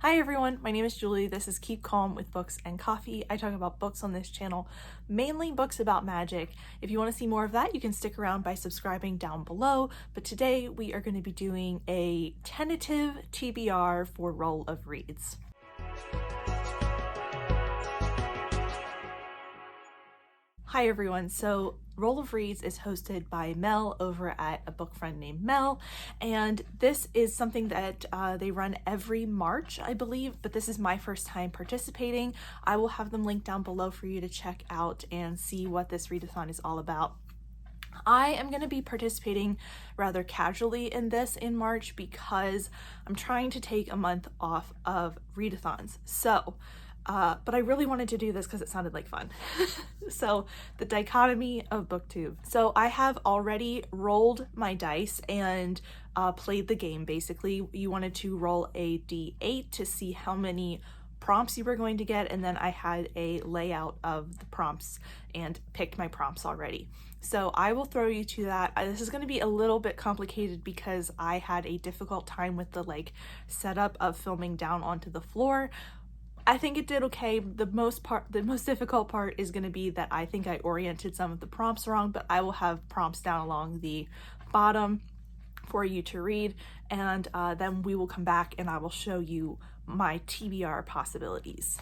Hi everyone, my name is Julie. This is Keep Calm with Books and Coffee. I talk about books on this channel, mainly books about magic. If you want to see more of that, you can stick around by subscribing down below. But today we are going to be doing a tentative TBR for Roll of Reads. Hi everyone, so Roll of Reads is hosted by Mel over at a book friend named Mel, and this is something that they run every March, I believe, but this is my first time participating. I will have them linked down below for you to check out and see what this readathon is all about. I am going to be participating rather casually in this in March because I'm trying to take a month off of readathons. But I really wanted to do this because it sounded like fun. So the dichotomy of booktube. So I have already rolled my dice and played the game. Basically, you wanted to roll a d8 to see how many prompts you were going to get, and then I had a layout of the prompts and picked my prompts already. So I will throw you to that. This is going to be a little bit complicated because I had a difficult time with the setup of filming down onto the floor. I think it did okay. The most difficult part is going to be that I think I oriented some of the prompts wrong, but I will have prompts down along the bottom for you to read, and then we will come back and I will show you my TBR possibilities.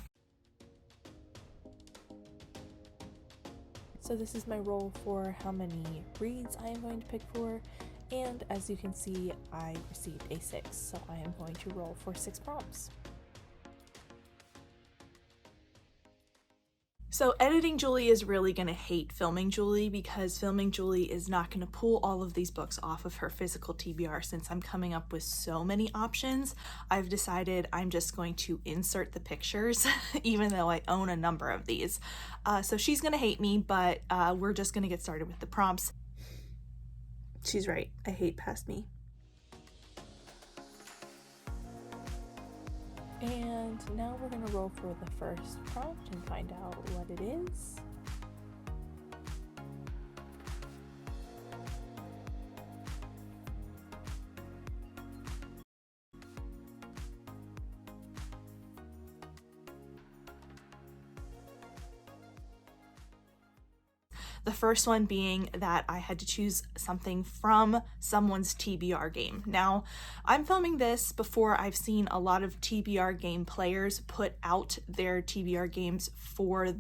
So this is my roll for how many reads I am going to pick for, and as you can see, I received a 6, so I am going to roll for 6 prompts. So editing Julie is really going to hate filming Julie because filming Julie is not going to pull all of these books off of her physical TBR since I'm coming up with so many options. I've decided I'm just going to insert the pictures even though I own a number of these. So she's going to hate me, but we're just going to get started with the prompts. She's right. I hate past me. And now we're going to roll for the first prompt and find out what it is. The first one being that I had to choose something from someone's TBR game. Now, I'm filming this before I've seen a lot of TBR game players put out their TBR games for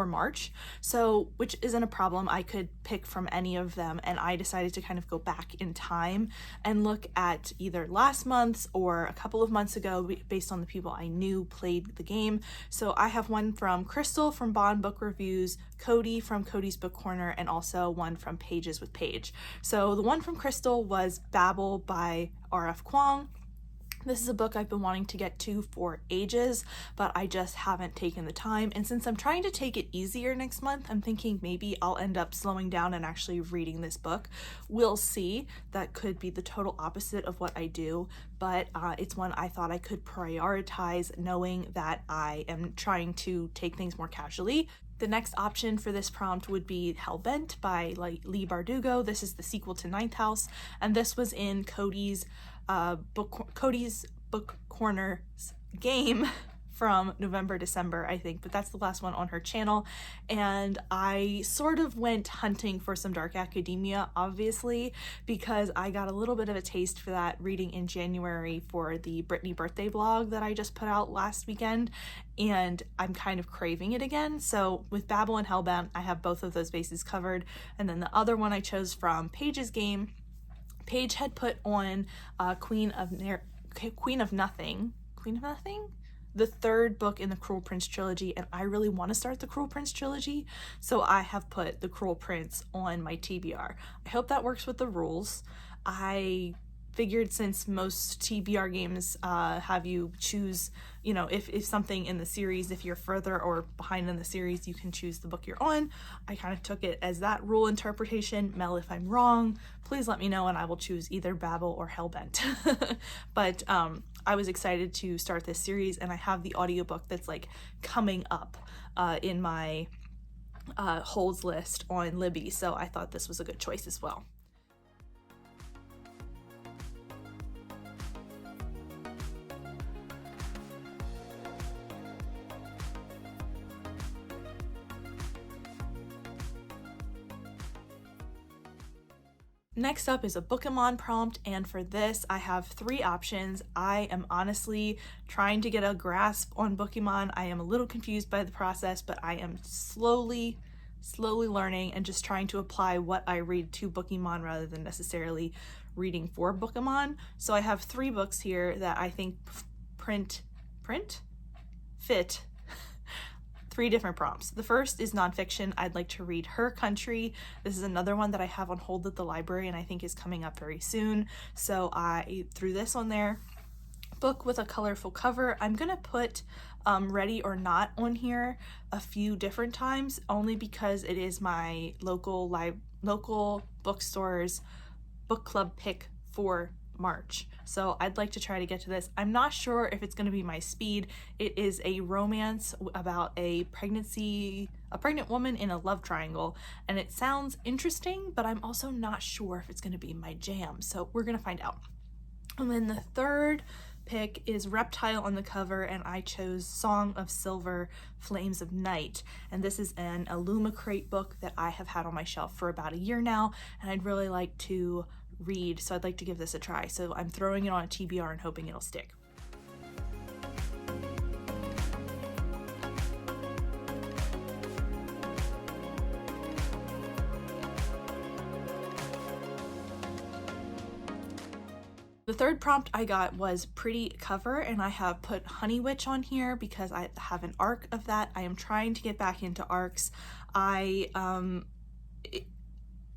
March, so which isn't a problem. I could pick from any of them, and I decided to kind of go back in time and look at either last month's or a couple of months ago based on the people I knew played the game. So I have one from Crystal from Bond Book Reviews, Cody from Cody's Book Corner, and also one from Pages with Paige. So the one from Crystal was Babel by R.F. Kuang. This is a book I've been wanting to get to for ages, but I just haven't taken the time. And since I'm trying to take it easier next month, I'm thinking maybe I'll end up slowing down and actually reading this book. We'll see. That could be the total opposite of what I do, but it's one I thought I could prioritize knowing that I am trying to take things more casually. The next option for this prompt would be Hellbent by Leigh Bardugo. This is the sequel to Ninth House, and this was in Cody's Book Corner's game from November, December, I think, but that's the last one on her channel. And I sort of went hunting for some dark academia, obviously, because I got a little bit of a taste for that reading in January for the Brittany birthday vlog that I just put out last weekend, and I'm kind of craving it again. So with Babel and Hellbent, I have both of those bases covered. And then the other one I chose from Paige's game, Paige had put on Queen of Nothing, the third book in the Cruel Prince trilogy, and I really want to start the Cruel Prince trilogy, so I have put the Cruel Prince on my TBR. I hope that works with the rules. I figured since most TBR games have you choose, if something in the series, if you're further or behind in the series, you can choose the book you're on. I kind of took it as that rule interpretation. Mel, if I'm wrong, please let me know and I will choose either Babel or Hellbent. But I was excited to start this series, and I have the audiobook that's coming up in my holds list on Libby, so I thought this was a good choice as well. Next up is a Pokemon prompt, and for this I have 3 options. I am honestly trying to get a grasp on Pokemon. I am a little confused by the process, but I am slowly learning and just trying to apply what I read to Pokemon rather than necessarily reading for Pokemon. So I have 3 books here that I think fit 3 different prompts. The first is nonfiction. I'd like to read Her Country. This is another one that I have on hold at the library and I think is coming up very soon. So I threw this on there. Book with a colorful cover. I'm gonna put Ready or Not on here a few different times, only because it is my local bookstore's book club pick for March. So I'd like to try to get to this. I'm not sure if it's going to be my speed. It is a romance about a pregnant woman in a love triangle, and it sounds interesting, but I'm also not sure if it's going to be my jam. So we're going to find out. And then the third pick is Reptile on the cover, and I chose Song of Silver, Flames of Night. And this is an Illumicrate book that I have had on my shelf for about a year now, and I'd really like to read, so I'd like to give this a try. So I'm throwing it on a TBR and hoping it'll stick. The third prompt I got was Pretty Cover, and I have put Honey Witch on here because I have an arc of that. I am trying to get back into arcs.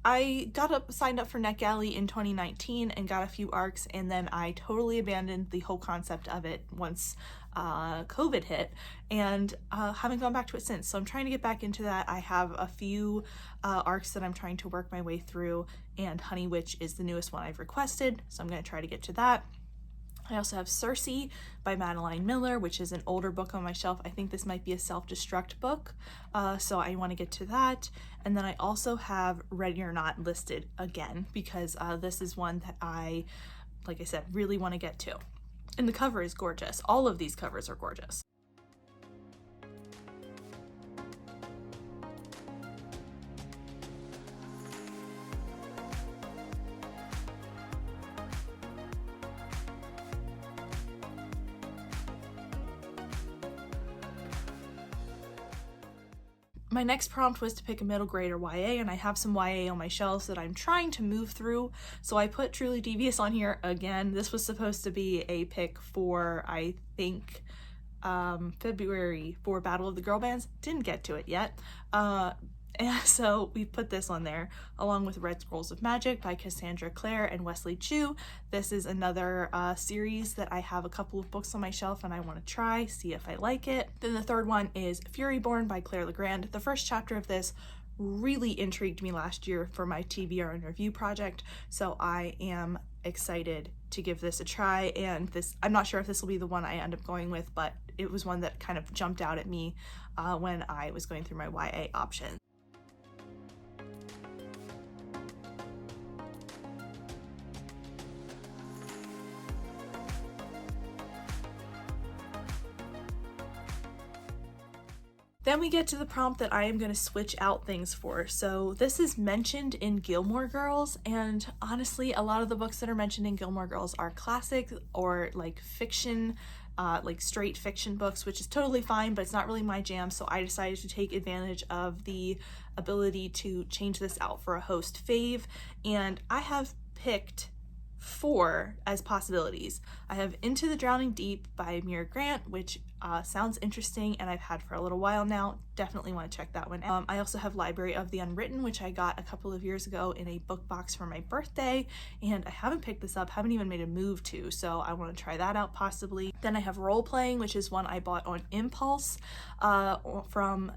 I got signed up for NetGalley in 2019 and got a few arcs, and then I totally abandoned the whole concept of it once COVID hit, and haven't gone back to it since. So I'm trying to get back into that. I have a few arcs that I'm trying to work my way through, and Honey Witch is the newest one I've requested, so I'm going to try to get to that. I also have Circe by Madeline Miller, which is an older book on my shelf. I think this might be a self-destruct book, so I want to get to that. And then I also have Ready or Not listed again because this is one that I, like I said, really want to get to. And the cover is gorgeous. All of these covers are gorgeous. My next prompt was to pick a middle grade or YA, and I have some YA on my shelves that I'm trying to move through, so I put Truly Devious on here again. This was supposed to be a pick for, I think, February for Battle of the Girl Bands. Didn't get to it yet. And so we put this on there along with Red Scrolls of Magic by Cassandra Clare and Wesley Chu. This is another series that I have a couple of books on my shelf and I want to try, see if I like it. Then the third one is Furyborn by Claire Legrand. The first chapter of this really intrigued me last year for my TBR and review project, so I am excited to give this a try. And this, I'm not sure if this will be the one I end up going with, but it was one that kind of jumped out at me when I was going through my YA options. Then we get to the prompt that I am going to switch out things for. So this is mentioned in Gilmore Girls, and honestly, a lot of the books that are mentioned in Gilmore Girls are classic or like fiction, like straight fiction books, which is totally fine, but it's not really my jam. So I decided to take advantage of the ability to change this out for a host fave, and I have picked 4 as possibilities. I have Into the Drowning Deep by Mira Grant, which sounds interesting and I've had for a little while now. Definitely want to check that one out. I also have Library of the Unwritten, which I got a couple of years ago in a book box for my birthday, and I haven't picked this up, haven't even made a move to, so I want to try that out possibly. Then I have Role Playing, which is one I bought on impulse from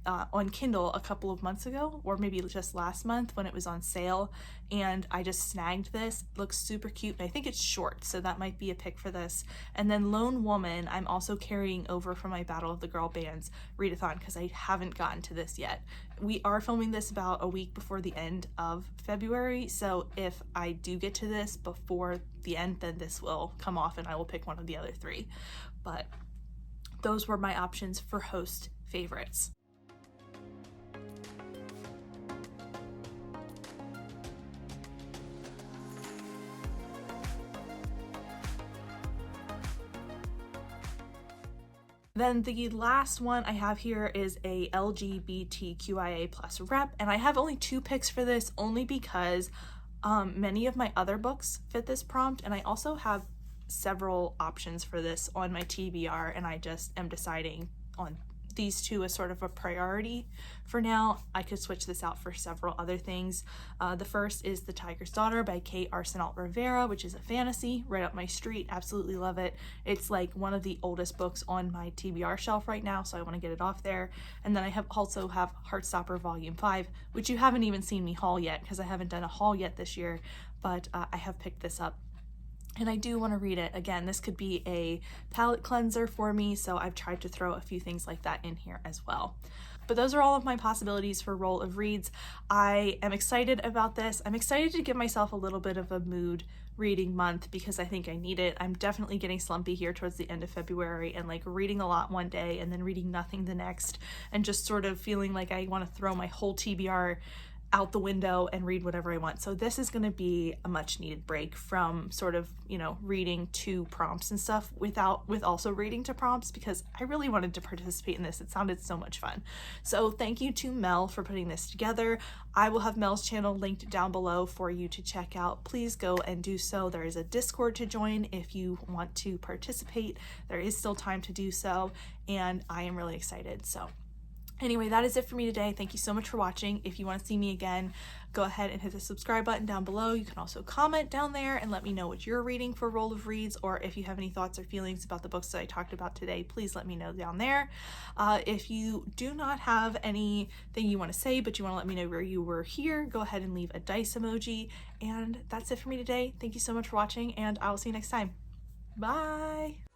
on Kindle a couple of months ago, or maybe just last month when it was on sale, and I just snagged this. It looks super cute, and I think it's short, so that might be a pick for this. And then Lone Woman, I'm also carrying over from my Battle of the Girl Bands readathon because I haven't gotten to this yet. We are filming this about a week before the end of February, so if I do get to this before the end, then this will come off and I will pick one of the other 3. But those were my options for host favorites. Then the last one I have here is a LGBTQIA plus rep, and I have only 2 picks for this only because many of my other books fit this prompt, and I also have several options for this on my TBR, and I just am deciding on these 2 as sort of a priority for now. I could switch this out for several other things. The first is The Tiger's Daughter by Kate Arsenault Rivera, which is a fantasy right up my street. Absolutely love it. It's like one of the oldest books on my TBR shelf right now, so I want to get it off there. And then I also have Heartstopper Volume 5, which you haven't even seen me haul yet because I haven't done a haul yet this year, but I have picked this up. And I do want to read it. Again, this could be a palate cleanser for me, so I've tried to throw a few things like that in here as well. But those are all of my possibilities for Roll of Reads. I am excited about this. I'm excited to give myself a little bit of a mood reading month because I think I need it. I'm definitely getting slumpy here towards the end of February and like reading a lot one day and then reading nothing the next and just sort of feeling like I want to throw my whole TBR out the window and read whatever I want. So this is going to be a much needed break from sort of, you know, reading to prompts and stuff with also reading to prompts because I really wanted to participate in this. It sounded so much fun. So thank you to Mel for putting this together. I will have Mel's channel linked down below for you to check out. Please go and do so. There is a Discord to join if you want to participate. There is still time to do so, and I am really excited. So anyway, that is it for me today. Thank you so much for watching. If you want to see me again, go ahead and hit the subscribe button down below. You can also comment down there and let me know what you're reading for Roll of Reads, or if you have any thoughts or feelings about the books that I talked about today, please let me know down there. If you do not have anything you want to say, but you want to let me know where you were here, go ahead and leave a dice emoji. And that's it for me today. Thank you so much for watching, and I will see you next time. Bye!